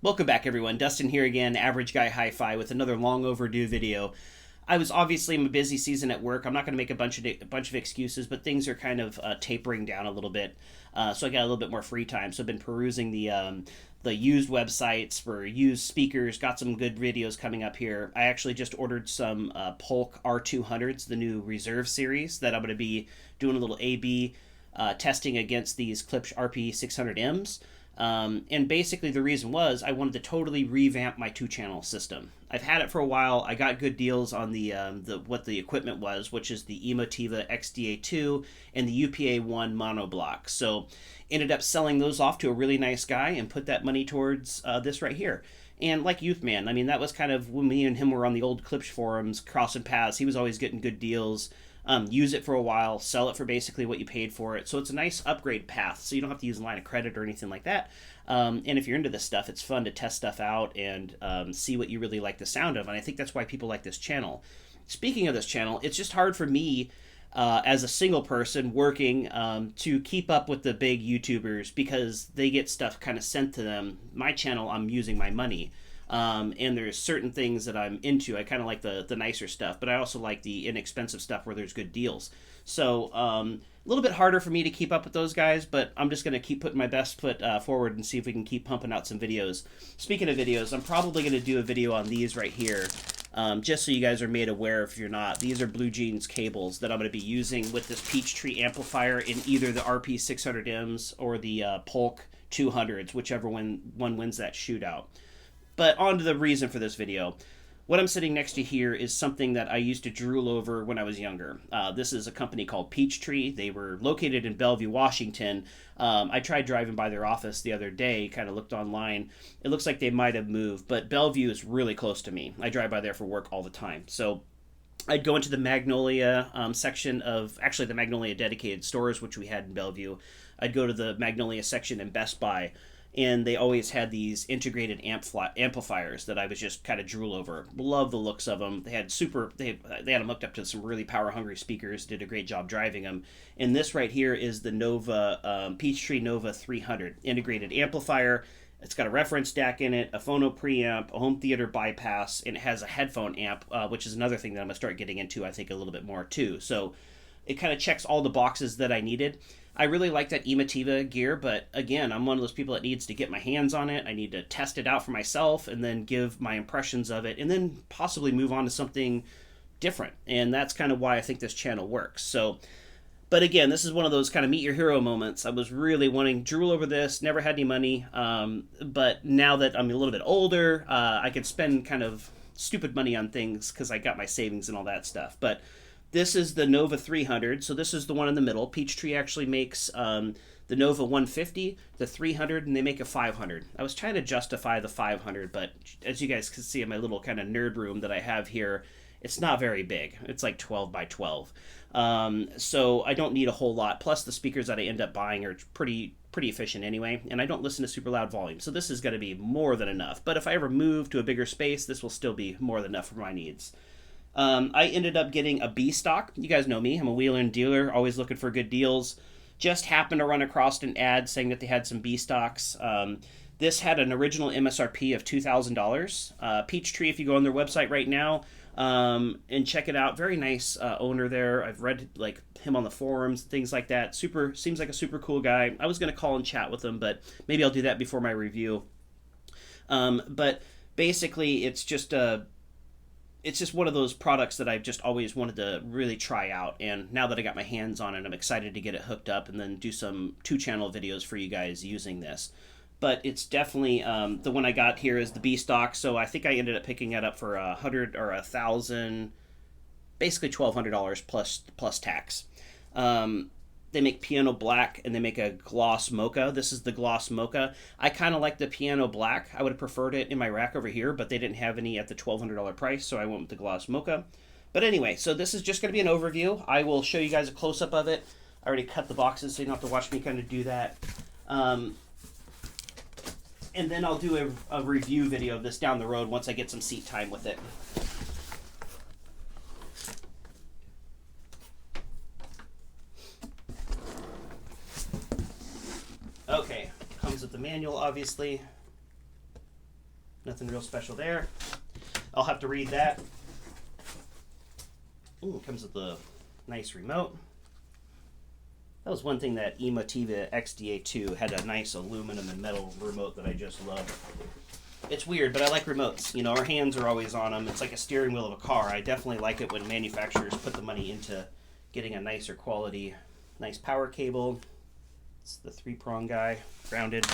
Welcome back, everyone. Dustin here again, Average Guy Hi-Fi, with another long overdue video. I was obviously in a busy season at work. I'm not going to make a bunch of excuses, but things are kind of tapering down a little bit, so I got a little bit more free time. So I've been perusing the used websites for used speakers. Got some good videos coming up here. I actually just ordered some Polk R200s, the new Reserve series, that I'm going to be doing a little A/B testing against these Klipsch RP600Ms. And basically the reason was I wanted to totally revamp my two-channel system. I've had it for a while. I got good deals on the what the equipment was, which is the Emotiva XDA-2 and the UPA-1 monoblock. So ended up selling those off to a really nice guy and put that money towards this right here. And like Youthman, I mean, that was kind of when me and him were on the old Klipsch forums crossing paths. He was always getting good deals. Use it for a while, sell it for basically what you paid for it. So it's a nice upgrade path, so you don't have to use a line of credit or anything like that. And if you're into this stuff, it's fun to test stuff out and see what you really like the sound of. And I think that's why people like this channel. Speaking of this channel, it's just hard for me as a single person working to keep up with the big YouTubers because they get stuff kind of sent to them. My channel, I'm using my money. And there's certain things that I'm into. I kind of like the nicer stuff, but I also like the inexpensive stuff where there's good deals. So a little bit harder for me to keep up with those guys, but I'm just going to keep putting my best foot forward and see if we can keep pumping out some videos. Speaking of videos, I'm probably going to do a video on these right here. Just so you guys are made aware if you're not. These are Blue Jeans cables that I'm going to be using with this Peachtree amplifier in either the RP600Ms or the Polk 200s, whichever one wins that shootout. But on to the reason for this video. What I'm sitting next to here is something that I used to drool over when I was younger. This is a company called Peachtree. They were located in Bellevue, Washington. I tried driving by their office the other day, kind of looked online. It looks like they might have moved, but Bellevue is really close to me. I drive by there for work all the time. So I'd go into the Magnolia section of, actually the Magnolia dedicated stores, which we had in Bellevue. I'd go to the Magnolia section in Best Buy, and they always had these integrated amplifiers that I was just kind of drool over. Love the looks of them. They had them hooked up to some really power hungry speakers. Did a great job driving them. And this right here is the Peachtree Nova300 integrated amplifier. It's got a reference DAC in it, a phono preamp, a home theater bypass, and it has a headphone amp, which is another thing that I'm gonna start getting into, I think, a little bit more too. So it kind of checks all the boxes that I needed. I really like that Emotiva gear, but again, I'm one of those people that needs to get my hands on it. I need to test it out for myself and then give my impressions of it and then possibly move on to something different. And that's kind of why I think this channel works. So, but again, this is one of those kind of meet your hero moments. I was really wanting to drool over this, never had any money. But now that I'm a little bit older, I could spend kind of stupid money on things because I got my savings and all that stuff. But this is the Nova300, so this is the one in the middle. Peachtree actually makes the Nova 150, the 300, and they make a 500. I was trying to justify the 500, but as you guys can see in my little kind of nerd room that I have here, it's not very big. It's like 12 by 12. So I don't need a whole lot. Plus the speakers that I end up buying are pretty efficient anyway, and I don't listen to super loud volume, so this is going to be more than enough. But if I ever move to a bigger space, this will still be more than enough for my needs. I ended up getting a B stock. You guys know me. I'm a wheeler and dealer, always looking for good deals. Just happened to run across an ad saying that they had some B stocks. This had an original MSRP of $2,000. Peachtree, if you go on their website right now and check it out, very nice owner there. I've read like him on the forums, things like that. Seems like a super cool guy. I was going to call and chat with him, but maybe I'll do that before my review. But basically, it's just one of those products that I've just always wanted to really try out, and now that I got my hands on it, I'm excited to get it hooked up and then do some two-channel videos for you guys using this. But it's definitely, the one I got here is the B stock, so I think I ended up picking it up for $100 or $1,000, basically $1,200 plus tax. They make piano black and they make a gloss mocha. This is the gloss mocha. I kind of like the piano black. I would have preferred it in my rack over here, but they didn't have any at the $1,200 price, so I went with the gloss mocha. But anyway, so this is just going to be an overview. I will show you guys a close-up of it. I already cut the boxes, so you don't have to watch me kind of do that. And then I'll do a review video of this down the road once I get some seat time with it. Okay, comes with the manual, obviously. Nothing real special there. I'll have to read that. Ooh, it comes with a nice remote. That was one thing that Emotiva XDA-2 had, a nice aluminum and metal remote that I just love. It's weird, but I like remotes. You know, our hands are always on them. It's like a steering wheel of a car. I definitely like it when manufacturers put the money into getting a nicer quality, nice power cable. It's the 3-prong guy, grounded.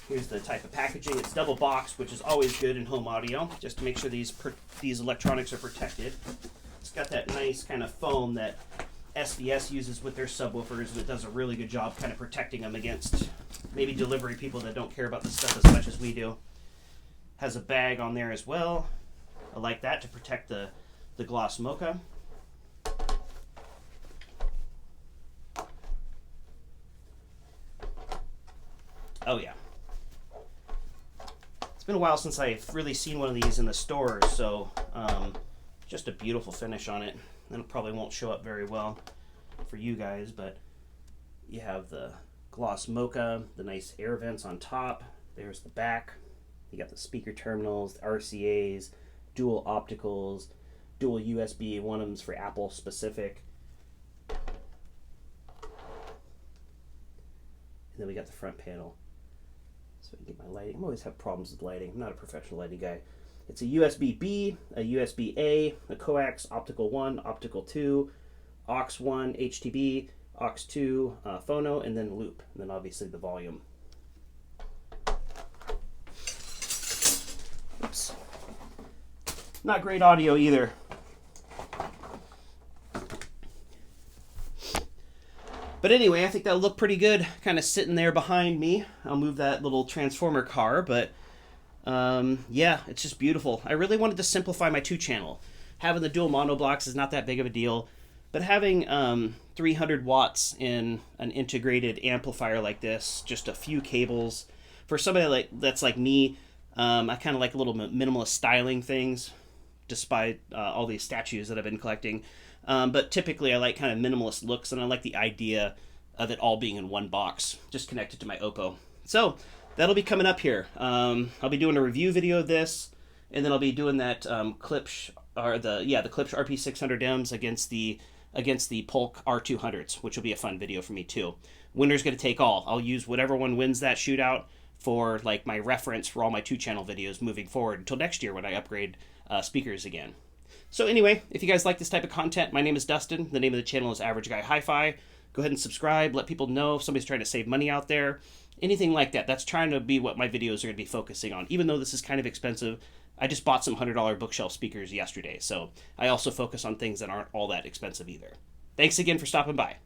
Here's the type of packaging. It's double boxed, which is always good in home audio, just to make sure these electronics are protected. It's got that nice kind of foam that SDS uses with their subwoofers, and it does a really good job kind of protecting them against maybe delivery people that don't care about the stuff as much as we do. Has a bag on there as well. I like that to protect the gloss mocha. Oh yeah. It's been a while since I've really seen one of these in the stores, so just a beautiful finish on it. And it probably won't show up very well for you guys, but you have the gloss mocha, the nice air vents on top. There's the back. You got the speaker terminals, the RCAs, dual opticals, dual USB, one of them's for Apple specific. And then we got the front panel. So I can get my lighting. I always have problems with lighting. I'm not a professional lighting guy. It's a USB-B, a USB-A, a coax, optical 1, optical 2, aux 1, HTB, aux 2, phono, and then loop, and then obviously the volume. Oops. Not great audio either. But anyway, I think that'll look pretty good, kind of sitting there behind me. I'll move that little transformer car, but yeah, it's just beautiful. I really wanted to simplify my 2-channel. Having the dual mono blocks is not that big of a deal, but having 300 watts in an integrated amplifier like this, just a few cables, for somebody that's like me, I kind of like a little minimalist styling things, despite all these statues that I've been collecting. But typically I like kind of minimalist looks, and I like the idea of it all being in one box, just connected to my Oppo. So that'll be coming up here. I'll be doing a review video of this, and then I'll be doing that Klipsch, or the Klipsch RP600Ms against the Polk R200s, which will be a fun video for me too. Winner's gonna take all. I'll use whatever one wins that shootout for like my reference for all my 2-channel videos moving forward until next year when I upgrade speakers again. So anyway, if you guys like this type of content, my name is Dustin. The name of the channel is Average Guy Hi-Fi. Go ahead and subscribe. Let people know if somebody's trying to save money out there. Anything like that. That's trying to be what my videos are going to be focusing on. Even though this is kind of expensive, I just bought some $100 bookshelf speakers yesterday. So I also focus on things that aren't all that expensive either. Thanks again for stopping by.